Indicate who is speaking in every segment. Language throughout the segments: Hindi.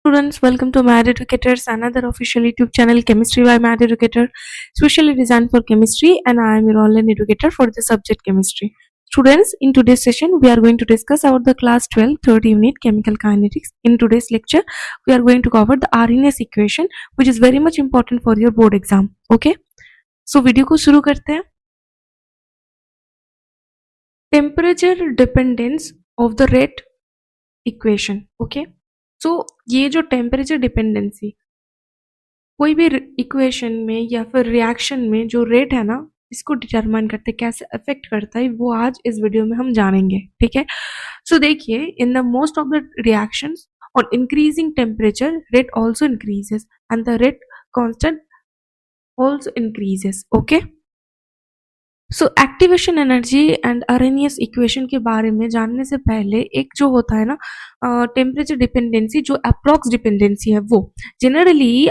Speaker 1: Students, welcome to Mad Educators, another official YouTube channel, Chemistry by Mad Educator, specially designed for chemistry, and I am your online educator for the subject chemistry. Students, in today's session, we are going to discuss about the class 12, third unit, chemical kinetics. In today's lecture, we are going to cover the Arrhenius equation, which is very much important for your board exam. Okay? So, video को शुरू करते हैं. Temperature dependence of the rate equation. Okay? सो ये जो टेम्परेचर डिपेंडेंसी कोई भी इक्वेशन में या फिर रिएक्शन में जो रेट है ना इसको डिटरमाइन करते कैसे अफेक्ट करता है वो आज इस वीडियो में हम जानेंगे. ठीक है. सो देखिए, in the most of the reactions on increasing temperature rate also increases and the rate constant also increases. Okay. So activation energy and Arrhenius equation के बारे में जानने से पहले एक जो होता है ना टेम्परेचर डिपेंडेंसी जो अप्रॉक्स डिपेंडेंसी है वो generally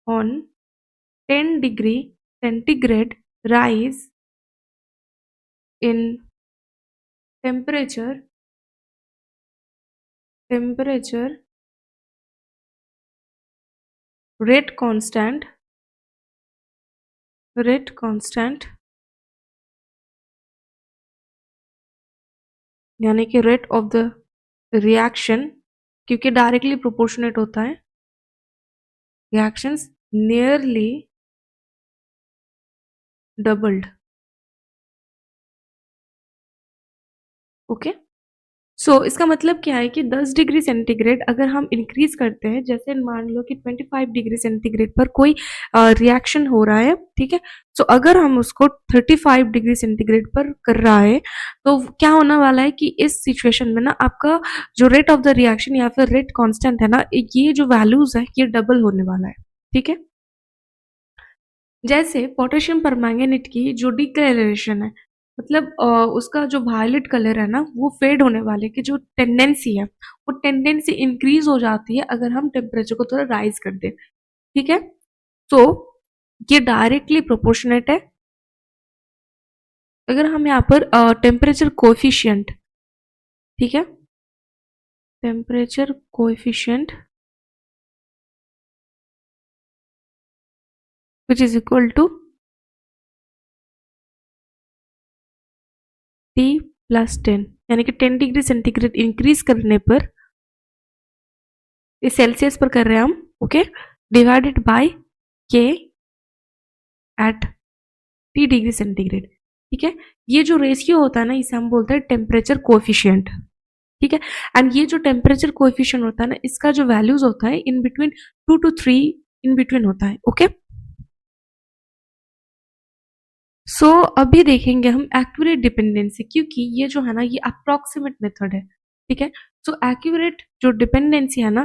Speaker 1: on 10 degree centigrade rise in temperature rate constant यानी कि रेट ऑफ द रिएक्शन क्योंकि डायरेक्टली प्रोपोर्शनेट होता है रिएक्शंस नियरली डबल्ड. ओके. सो इसका मतलब क्या है कि 10 डिग्री सेंटीग्रेड अगर हम इंक्रीज करते हैं, जैसे मान लो कि 25 डिग्री सेंटीग्रेड पर कोई रिएक्शन हो रहा है. ठीक है. सो अगर हम उसको 35 डिग्री सेंटीग्रेड पर कर रहा है तो क्या होने वाला है कि इस सिचुएशन में ना आपका जो रेट ऑफ द रिएक्शन या फिर रेट कांस्टेंट है ना ये जो वैल्यूज है ये डबल होने वाला है. ठीक है. जैसे पोटेशियम परमैंगनेट की जो डिक्लेरेशन है मतलब उसका जो वायलेट कलर है ना वो फेड होने वाले की जो टेंडेंसी है वो टेंडेंसी इंक्रीज हो जाती है अगर हम टेम्परेचर को थोड़ा राइज कर दें. ठीक है. तो ये डायरेक्टली प्रोपोर्शनेट है. अगर हम यहाँ पर टेम्परेचर कोएफिशिएंट, ठीक है, temperature coefficient which is equal to T plus 10 यानी कि 10 डिग्री सेंटीग्रेड इंक्रीज करने पर इस सेल्सियस पर कर रहे हैं हम. ओके. डिवाइडेड बाय के एट T डिग्री सेंटीग्रेड. ठीक है. ये जो रेशियो होता है ना इसे हम बोलते हैं टेम्परेचर कोएफिशिएंट. ठीक है. एंड ये जो टेम्परेचर कोएफिशिएंट होता है ना इसका जो वैल्यूज होता है in between 2 to 3 in between होता है. ओके. सो अभी देखेंगे हम एक्यूरेट डिपेंडेंसी क्योंकि ये जो है ना ये अप्रोक्सीमेट मेथड है. ठीक है. सो एक्यूरेट जो डिपेंडेंसी है ना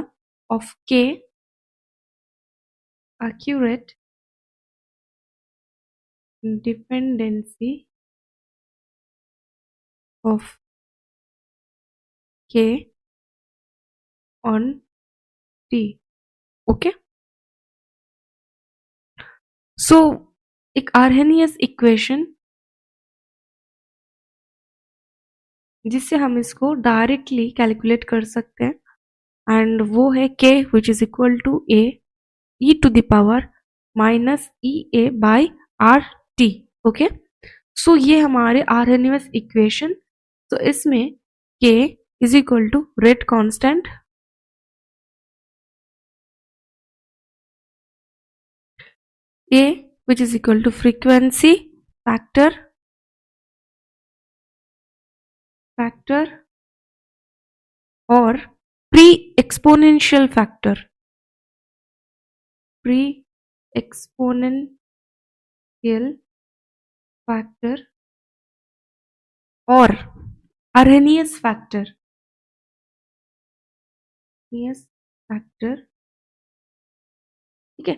Speaker 1: ऑफ के, accurate dependency of K on T. Okay. So एक आर्हेनियस इक्वेशन जिससे हम इसको डायरेक्टली कैलकुलेट कर सकते हैं एंड वो है K which is equal to A e to the power minus EA by RT. Okay. So ये हमारे आर्हेनियस इक्वेशन. तो इसमें K is equal to rate constant A which is equal to frequency factor और pre-exponential factor और Arrhenius factor. ठीक है.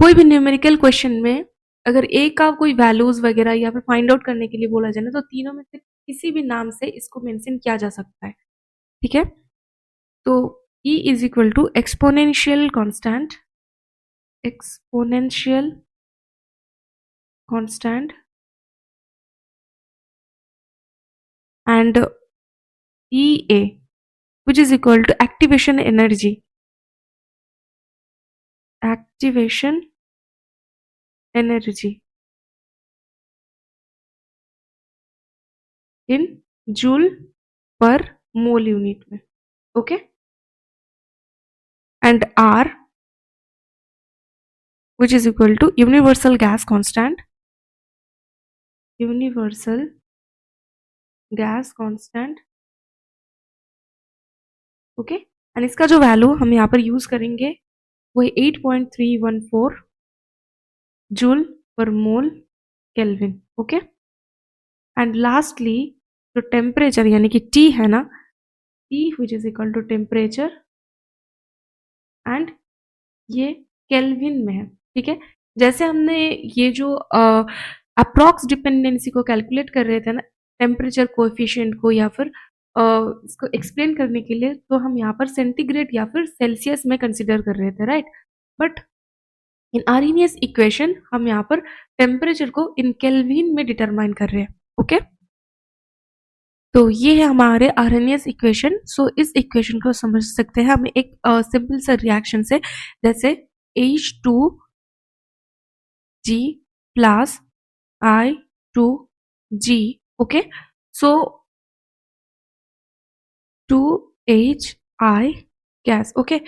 Speaker 1: कोई भी न्यूमेरिकल क्वेश्चन में अगर ए का कोई वैल्यूज वगैरह या फिर फाइंड आउट करने के लिए बोला जाए ना तो तीनों में से किसी भी नाम से इसको मेंशन किया जा सकता है. ठीक है. तो E is equal to exponential constant and EA, which is equal to activation energy. Activation energy in joule per mole unit में. Okay, and R, which is equal to universal gas constant. Universal gas constant. Okay, and इसका जो वैल्यू हम यहाँ पर यूज करेंगे वो है 8.314 joule per mole kelvin. Okay, and lastly जो टेम्परेचर यानी कि T है ना, T which is equal to temperature and ये केल्विन में है. ठीक है, जैसे हमने ये जो अप्रॉक्स डिपेंडेंसी को कैलकुलेट कर रहे थे ना, टेम्परेचर कोएफिशिएंट को या फिर इसको एक्सप्लेन करने के लिए, तो हम यहाँ पर सेंटीग्रेड या फिर सेल्सियस में कंसिडर कर रहे थे, right. But in Arrhenius equation हम यहाँ पर टेम्परेचर को इन केल्विन में डिटरमाइन कर रहे हैं. ओके, तो ये है हमारे आर्हेनियस इक्वेशन. सो इस इक्वेशन को समझ सकते हैं हम एक सिंपल सा रिएक्शन से, जैसे H2G प्लस I2G. ओके, सो 2HI गैस. ओके,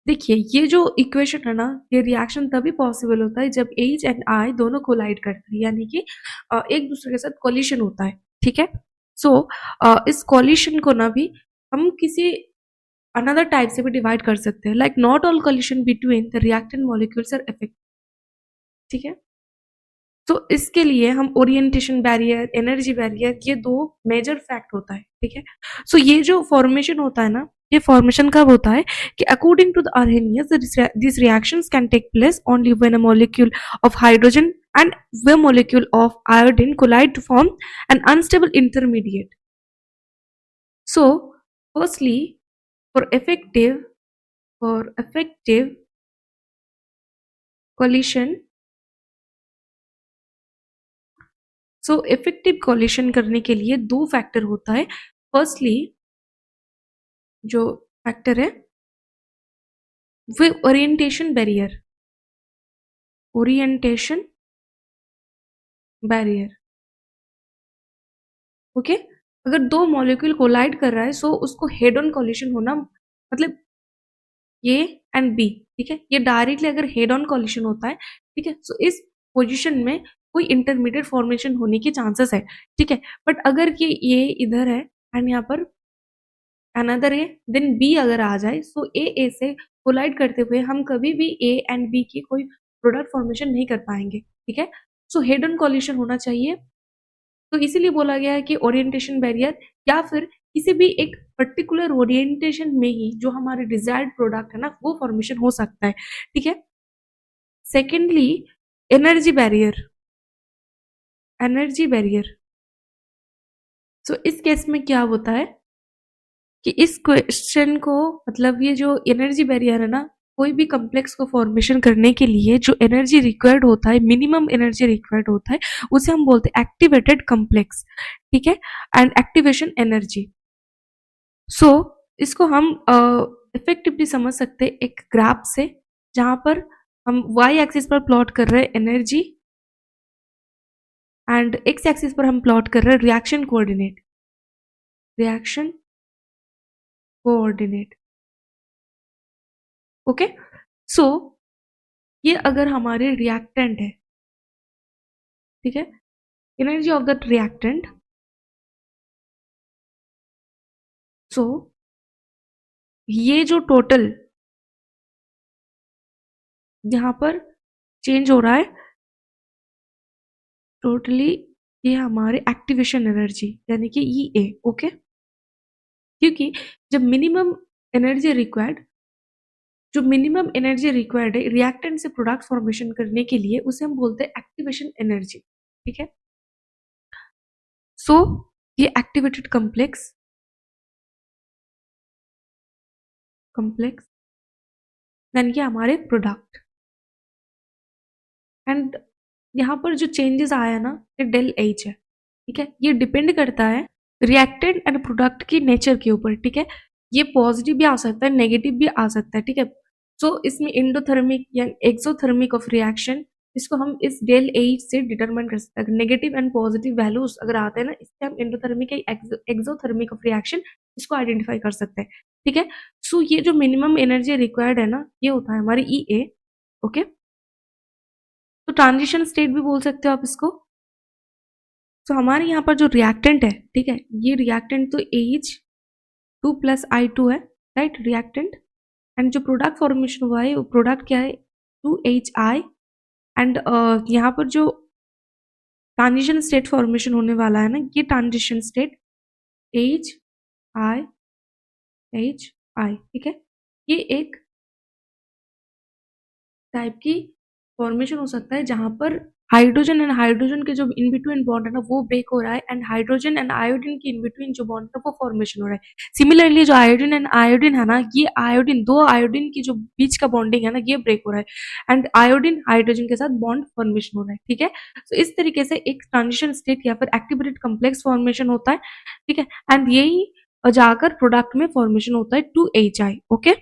Speaker 1: देखिए ये जो इक्वेशन है ना, ये रिएक्शन तभी पॉसिबल होता है जब H एंड I दोनों कोलाइड करते हैं, यानी कि एक दूसरे के साथ कोलिशन होता है. ठीक है, सो इस कोलिशन को ना भी हम किसी अनदर टाइप से भी डिवाइड कर सकते हैं, like not all collision between the reactant molecules are effect. ठीक है, तो इसके लिए हम ओरिएंटेशन बैरियर, एनर्जी बैरियर, ये दो मेजर फैक्ट होता है. ठीक है, सो ये जो फॉर्मेशन होता है ना, ये फॉर्मेशन कब होता है कि according to the Arrhenius this reactions can take place only when a molecule of hydrogen and the molecule of iodine collide to form an unstable intermediate. So firstly, for effective collision, so effective collision करने के लिए दो फैक्टर होता है. फर्स्टली जो फैक्टर है वो ओरिएंटेशन बैरियर. ओके, अगर दो मॉलिक्यूल कोलाइड कर रहा है, सो उसको हेड ऑन कॉलिशन होना, मतलब ए एंड बी. ठीक है, ये डायरेक्टली अगर हेड ऑन कॉलिशन होता है, ठीक है, सो इस पोजीशन में कोई इंटरमीडिएट फॉर्मेशन होने की चांसेस है. ठीक है, बट अगर ये इधर है एंड यहाँ पर अनदर ए, देन बी अगर आ जाए, सो ए से कोलाइड करते हुए हम कभी भी ए एंड बी की कोई प्रोडक्ट फॉर्मेशन नहीं कर पाएंगे. ठीक है, सो हेड ऑन कॉलिशन होना चाहिए. तो इसीलिए बोला गया है कि ओरिएंटेशन बैरियर या फिर किसी भी एक पर्टिकुलर ओरिएंटेशन में ही जो हमारे डिजायर्ड प्रोडक्ट है ना, वो फॉर्मेशन हो सकता है. ठीक है, सेकेंडली एनर्जी बैरियर. सो इस केस में क्या होता है कि इस क्वेश्चन को, मतलब ये जो एनर्जी बैरियर है ना, कोई भी कॉम्प्लेक्स को फॉर्मेशन करने के लिए जो एनर्जी रिक्वायर्ड होता है, मिनिमम एनर्जी रिक्वायर्ड होता है, उसे हम बोलते हैं एक्टिवेटेड कॉम्प्लेक्स. ठीक है, एंड एक्टिवेशन एनर्जी. सो इसको हम इफेक्टिवली समझ सकते हैं एक ग्राफ से, जहां पर हम y एक्सिस पर प्लॉट कर रहे हैं एनर्जी एंड x एक्सिस पर हम प्लॉट कर रहे हैं रिएक्शन कोऑर्डिनेट. ओके, सो ये अगर हमारे रिएक्टेंट है, ठीक है, एनर्जी ऑफ दैट रिएक्टेंट, सो ये जो टोटल यहाँ पर चेंज हो रहा है, टोटली ये हमारे एक्टिवेशन एनर्जी यानी कि EA. ओके, क्योंकि जब मिनिमम एनर्जी रिक्वायर्ड है रिएक्टेंट से प्रोडक्ट फॉर्मेशन करने के लिए, उसे हम बोलते हैं एक्टिवेशन एनर्जी. ठीक है, सो ये एक्टिवेटेड कॉम्प्लेक्स यानी कि हमारे प्रोडक्ट, एंड यहाँ पर जो चेंजेस आया ना, ये डेल H है. ठीक है, ये डिपेंड करता है रिएक्टेंट एंड प्रोडक्ट की नेचर के ऊपर, ठीक है। ये पॉजिटिव भी आ सकता है, नेगेटिव भी आ सकता है, ठीक है। सो इसमें एंडोथर्मिक या एक्सोथर्मिक ऑफ रिएक्शन, इसको हम इस डेल एच से डिटरमाइन कर सकते हैं। नेगेटिव एंड पॉजिटिव वैल्यूज अगर आते हैं ना, इससे हम एंडोथर्मिक या एक्सोथर्मिक ऑफ रिएक्शन इसको आइडेंटिफाई कर सकते हैं, ठीक है। सो ये जो मिनिमम एनर्जी रिक्वायर्ड है ना, ये होता है हमारी ई ए, ओके। तो ट्रांजिशन स्टेट भी बोल सकते हो आप इसको। तो हमारे यहाँ पर जो रिएक्टेंट है, ठीक है, ये रिएक्टेंट तो H2+I2 है, राइट, रिएक्टेंट। एंड जो प्रोडक्ट फॉर्मेशन हुआ है वो प्रोडक्ट क्या है, 2HI। एंड यहाँ पर जो ट्रांजिशन स्टेट फॉर्मेशन होने वाला है ना, ये ट्रांजिशन स्टेट HI, ठीक है। ये एक टाइप की फॉर्मेशन हो सकता है जहां पर हाइड्रोजन एंड हाइड्रोजन के जो इन बिटवीन बॉन्ड है ना वो ब्रेक हो रहा है, एंड हाइड्रोजन एंड आयोडीन के इन बिटवीन जो बॉन्ड है वो फॉर्मेशन हो रहा है। सिमिलरली जो आयोडीन एंड आयोडीन है ना, ये आयोडीन, दो आयोडीन की जो बीच का बॉन्डिंग है ना, ये ब्रेक हो रहा है, एंड आयोडीन हाइड्रोजन के साथ बॉन्ड फॉर्मेशन हो रहा है, ठीक है। तो इस तरीके से एक ट्रांजिशन स्टेट या फिर एक्टिवेटेड कम्प्लेक्स फॉर्मेशन होता है, ठीक है। एंड यही जाकर प्रोडक्ट में फॉर्मेशन होता है 2HI, ओके।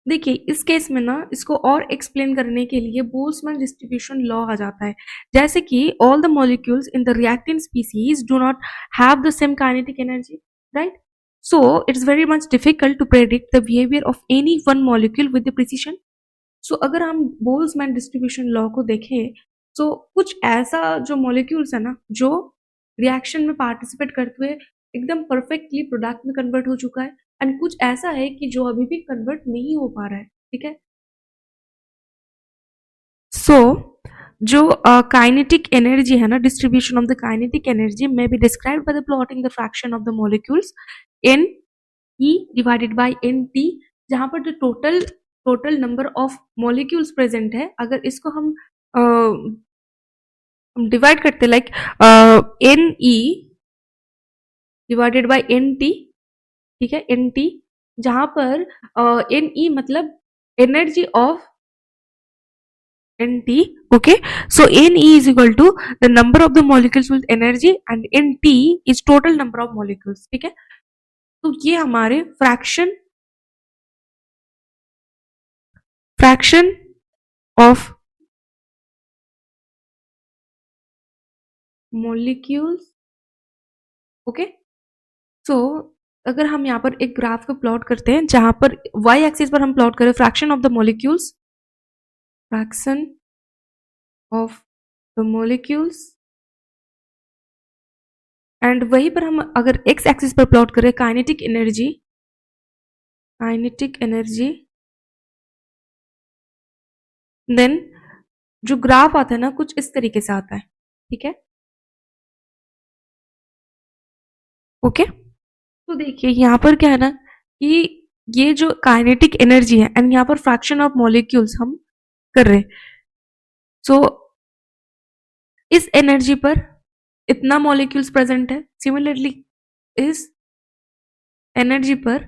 Speaker 1: देखिए इस केस में ना, इसको और एक्सप्लेन करने के लिए बोल्ट्जमैन डिस्ट्रीब्यूशन लॉ आ जाता है, जैसे कि all the molecules in the reactant species do not have the same kinetic energy, right. So it's very much difficult to predict the behaviour of any one molecule with the precision. सो अगर हम बोल्ट्जमैन डिस्ट्रीब्यूशन लॉ को देखें, तो कुछ ऐसा जो मॉलिक्यूल्स है ना, जो रिएक्शन में पार्टिसिपेट करते हुए एकदम परफेक्टली प्रोडक्ट में कन्वर्ट हो चुका है, एंड कुछ ऐसा है कि जो अभी भी कन्वर्ट नहीं हो पा रहा है, ठीक है। सो जो काइनेटिक एनर्जी है ना, distribution of the kinetic energy में be described by the plotting the fraction of the molecules N E divided by N T, जहां पर जो total number of molecules present है, अगर इसको हम डिवाइड करते like N E divided by N T, ठीक है, एन टी, जहां पर एन ई मतलब energy of N T, okay. So N E is equal to the number of the molecules with energy and N T is total number of molecules, ठीक है। तो ये हमारे fraction of molecules, okay. So अगर हम यहाँ पर एक ग्राफ को प्लॉट करते हैं, जहां पर वाई एक्सिस पर हम प्लॉट करें fraction of the molecules, fraction of the molecules, and वहीं पर हम अगर एक्स एक्सिस पर प्लॉट करें काइनेटिक एनर्जी, देन जो ग्राफ आता है ना कुछ इस तरीके से आता है, ठीक है, ओके। तो देखिए यहाँ पर क्या है ना, कि ये जो काइनेटिक एनर्जी है एंड यहाँ पर फ्रैक्शन ऑफ मॉलिक्यूल्स हम कर रहे हैं। सो इस एनर्जी पर इतना मॉलिक्यूल्स प्रेजेंट है, सिमिलरली इस एनर्जी पर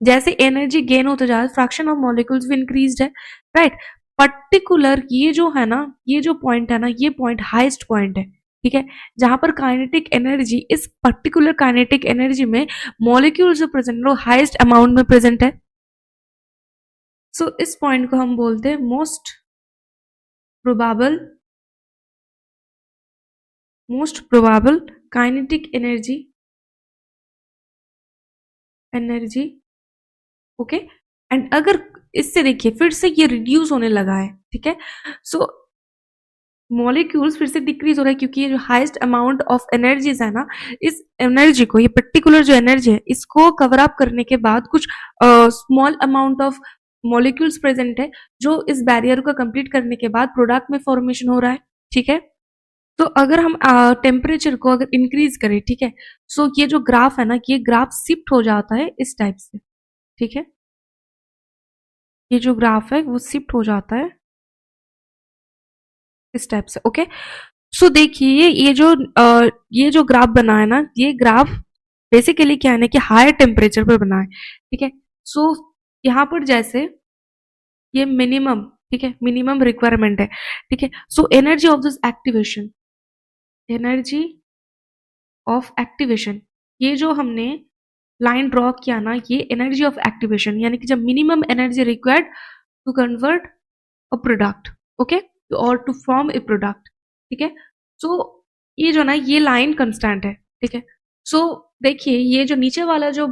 Speaker 1: जैसे एनर्जी गेन होता जा रहा है, फ्रैक्शन ऑफ मॉलिक्यूल्स भी इंक्रीज्ड है, राइट। पर्टिकुलर ये जो है ना, ये जो पॉइंट है ना, ये पॉइंट हाईएस्ट पॉइंट है, ठीक है, जहां पर काइनेटिक एनर्जी, इस पर्टिकुलर काइनेटिक एनर्जी में मॉलिक्यूल्स जो प्रेजेंट है वो हाईएस्ट अमाउंट में प्रेजेंट है। सो इस पॉइंट को हम बोलते हैं most probable kinetic energy, okay. And अगर इससे देखिए फिर से ये रिड्यूस होने लगा है, ठीक है। सो मॉलिक्यूल्स फिर से डिक्रीज हो रहा है, क्योंकि ये जो हाईएस्ट अमाउंट ऑफ एनर्जीज है ना, इस एनर्जी को, ये पर्टिकुलर जो एनर्जी है, इसको कवर अप करने के बाद कुछ small amount of molecules present है, जो इस बैरियर को कंप्लीट करने के बाद प्रोडक्ट में फॉर्मेशन हो रहा है, ठीक है। तो अगर हम टेम्परेचर को अगर इंक्रीज करें, ठीक है, सो ये जो ग्राफ है ना, ये ग्राफ शिफ्ट हो जाता है इस टाइप से, ठीक है। ये जो ग्राफ है वो शिफ्ट हो जाता है इस टाइप से, ओके। सो देखिए ये जो ग्राफ बना है ना, ये ग्राफ बेसिकली क्या है ना, कि हायर टेम्परेचर पर बना है, ठीक है। सो यहाँ पर जैसे ये मिनिमम, ठीक है, मिनिमम रिक्वायरमेंट है, ठीक है। So energy of this activation, energy of activation, ये जो हमने लाइन ड्रॉ किया ना, ये एनर्जी ऑफ एक्टिवेशन, यानी कि जब minimum energy required to convert a product, okay, और टू फॉर्म ए प्रोडक्ट, ठीक है। सो ये जो ना, ये लाइन कंस्टेंट है, ठीक है। सो देखिए, ये जो नीचे वाला जो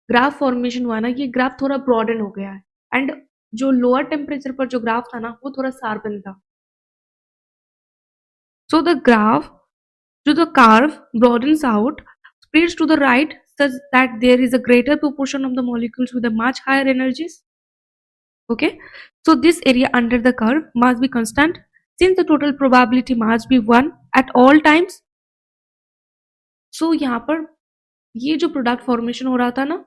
Speaker 1: ग्राफ फॉर्मेशन हुआ ना, ये ग्राफ थोड़ा ब्रॉडन हो गया है, एंड जो लोअर टेम्परेचर पर जो ग्राफ था ना, वो थोड़ा शार्पन था। So the graph to the curve broadens out, spreads to the right such that there is a greater proportion of the molecules with a much higher energies. Okay, so this area under the curve must be constant since the total probability must be 1 at all times. So यहाँ पर ये जो प्रोडक्ट फॉर्मेशन हो रहा था ना,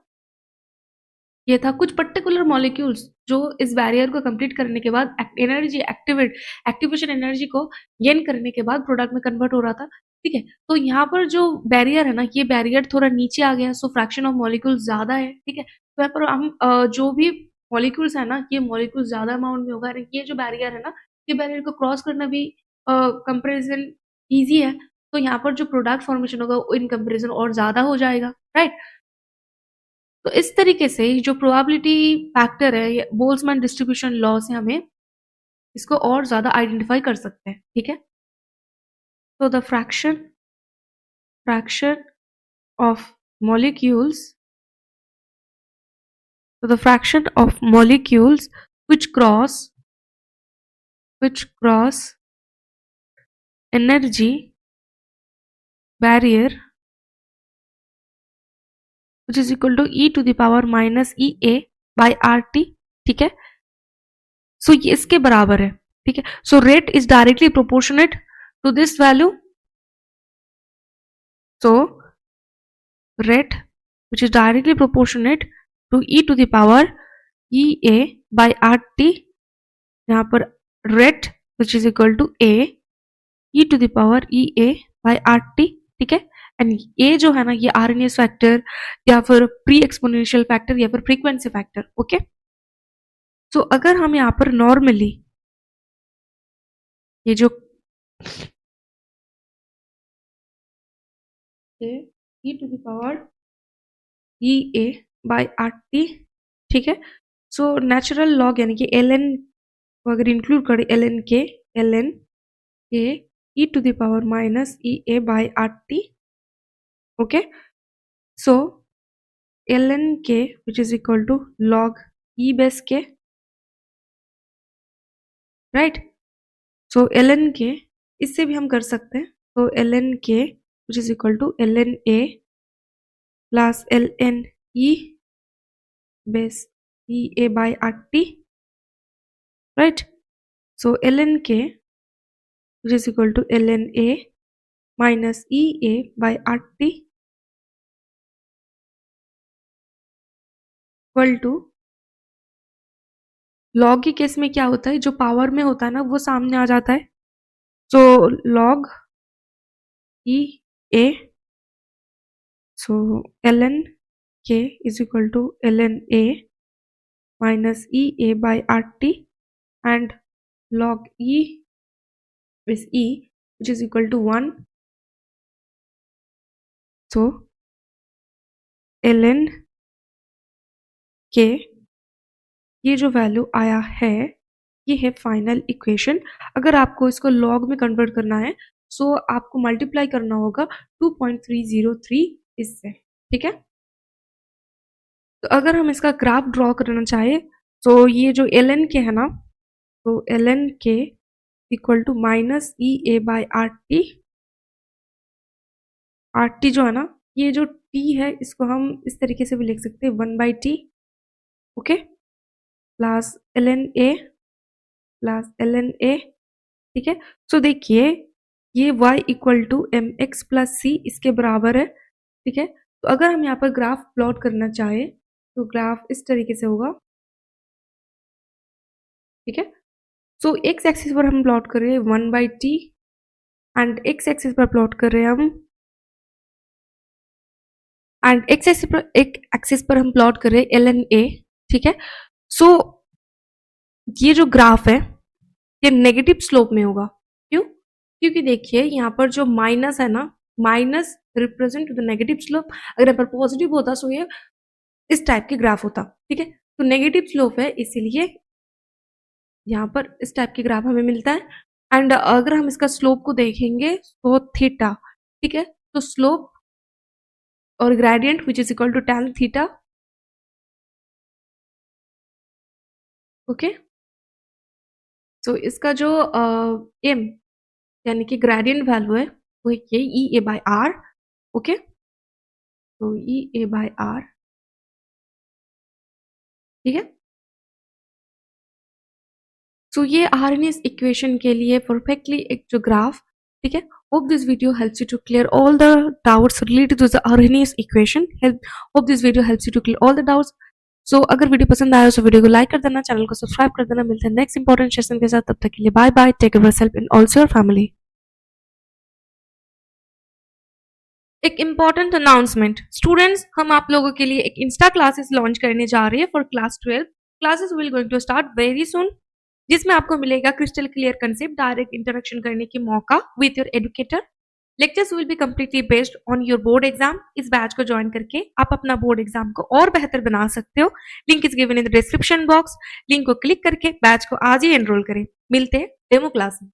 Speaker 1: ये था कुछ पर्टिकुलर मॉलिक्यूल्स जो इस बैरियर को कंप्लीट करने के बाद एनर्जी एक्टिवेशन एनर्जी को गेन करने के बाद प्रोडक्ट में कन्वर्ट हो रहा था, ठीक है। तो यहाँ पर जो बैरियर है ना, ये बैरियर थोड़ा नीचे आ गया, सो फ्रैक्शन ऑफ मॉलिक्यूल्स ज्यादा है, ठीक है। तो यहाँ पर हम जो भी मॉलिक्यूल्स है ना, ये मॉलिक्यूल्स ज्यादा अमाउंट में होगा, ये जो बैरियर है ना, ये बैरियर को क्रॉस करना भी कंपेरिजन ईजी है, तो यहाँ पर जो प्रोडक्ट फॉर्मेशन होगा इन कंपेरिजन और ज्यादा हो जाएगा, राइट। तो इस तरीके से जो प्रोबेबिलिटी फैक्टर है, बोल्ट्जमैन डिस्ट्रीब्यूशन लॉ से हमें इसको और ज्यादा आइडेंटिफाई कर सकते हैं, ठीक है। तो the fraction of molecules which cross energy barrier which is equal to e to the power minus EA by RT, ठीक है। सो ये इसके बराबर है, ठीक है। So rate is directly proportionate to this value, so rate which is directly proportionate to e to the power EA by RT, यहाँ पर rate which is equal to a e to the power EA by RT, ठीक है। एंड ये जो है ना, ये आरएनएस फैक्टर या फिर प्री एक्सपोनेंशियल फैक्टर या फिर फ्रीक्वेंसी फैक्टर, ओके। सो अगर हम यहाँ पर नॉर्मली ये जो e to the power EA by RT, ठीक है। सो नेचुरल लॉग यानी कि ln को अगर इंक्लूड करें, ln के e to the power minus EA by RT, okay. So ln k which is equal to log e base k, right. So ln k इससे भी हम कर सकते हैं, तो ln k which is equal to ln a plus ln e base EA by RT, right. So ln k which is equal to ln a minus EA by RT equal to log के केस में क्या होता है, जो पावर में होता है ना, वो सामने आ जाता है। So log E A, so ln k is equal to ln a minus EA by RT and log e is e which is equal to 1. So ln k ये जो वैल्यू आया है, ये है फाइनल इक्वेशन। अगर आपको इसको लॉग में कन्वर्ट करना है, सो आपको मल्टीप्लाई करना होगा 2.303 इससे, ठीक है। तो अगर हम इसका ग्राफ ड्रॉ करना चाहे, तो ये जो ln के है ना, तो ln के equal to minus EA by RT, RT जो है ना, ये जो T है, इसको हम इस तरीके से भी लिख सकते हैं 1/T, okay, plus ln A, ठीक है। सो देखिए, ये y equal to mx plus c इसके बराबर है, ठीक है। तो अगर हम यहाँ पर ग्राफ प्लॉट करना चाहे, तो ग्राफ इस तरीके से होगा, ठीक है। सो x एक्सिस पर हम प्लॉट कर रहे हैं 1/t एंड x एक्सिस पर प्लॉट कर रहे हैं हम, एंड x एक्सिस पर हम प्लॉट कर रहे हैं ln a, ठीक है। सो ये जो ग्राफ है, ये नेगेटिव स्लोप में होगा, क्यों? क्योंकि देखिए यहाँ पर जो माइनस है ना, minus represent to the negative slope. अगर यहाँ पर पॉजिटिव होता सो ये इस टाइप के ग्राफ होता, ठीक है। तो नेगेटिव स्लोप है इसीलिए यहाँ पर इस टाइप की ग्राफ हमें मिलता है। एंड अगर हम इसका स्लोप को देखेंगे तो थीटा, ठीक है। तो स्लोप और gradient which is equal to tan theta, okay. तो इसका जो एम यानी कि ग्रेडियंट वैल्यू है वो ये ई ए बाय आर, ओके। तो ई ए बाय आर, ठीक है। सो ये आरएनएस इक्वेशन के लिए परफेक्टली एक जो ग्राफ, ठीक है। Hope this video helps you to clear all the doubts related to the Arrhenius equation. Hope this video helps you to clear all the doubts. So अगर वीडियो पसंद आया तो वीडियो को लाइक कर देना, चैनल को सब्सक्राइब कर देना। मिलते हैं नेक्स्ट इंपॉर्टेंट सेशन के साथ, तब तक के लिए bye bye, take care of yourself and also your family. एक इम्पॉर्टेंट अनाउंसमेंट स्टूडेंट्स, हम आप लोगों के लिए एक इंस्टा क्लासेस लॉन्च करने जा रहे हैं for class 12। Classes will going to start very soon, जिसमें आपको मिलेगा crystal clear concept, direct interaction करने की मौका with your educator. Lectures will be completely based on your board exam. इस बैच को ज्वाइन करके आप अपना बोर्ड एग्जाम को और बेहतर बना सकते हो। Link is given in the description box. Link को क्लिक करके बैच को आज ही एनरोल करें। मिलते हैं डेमो क्लास में।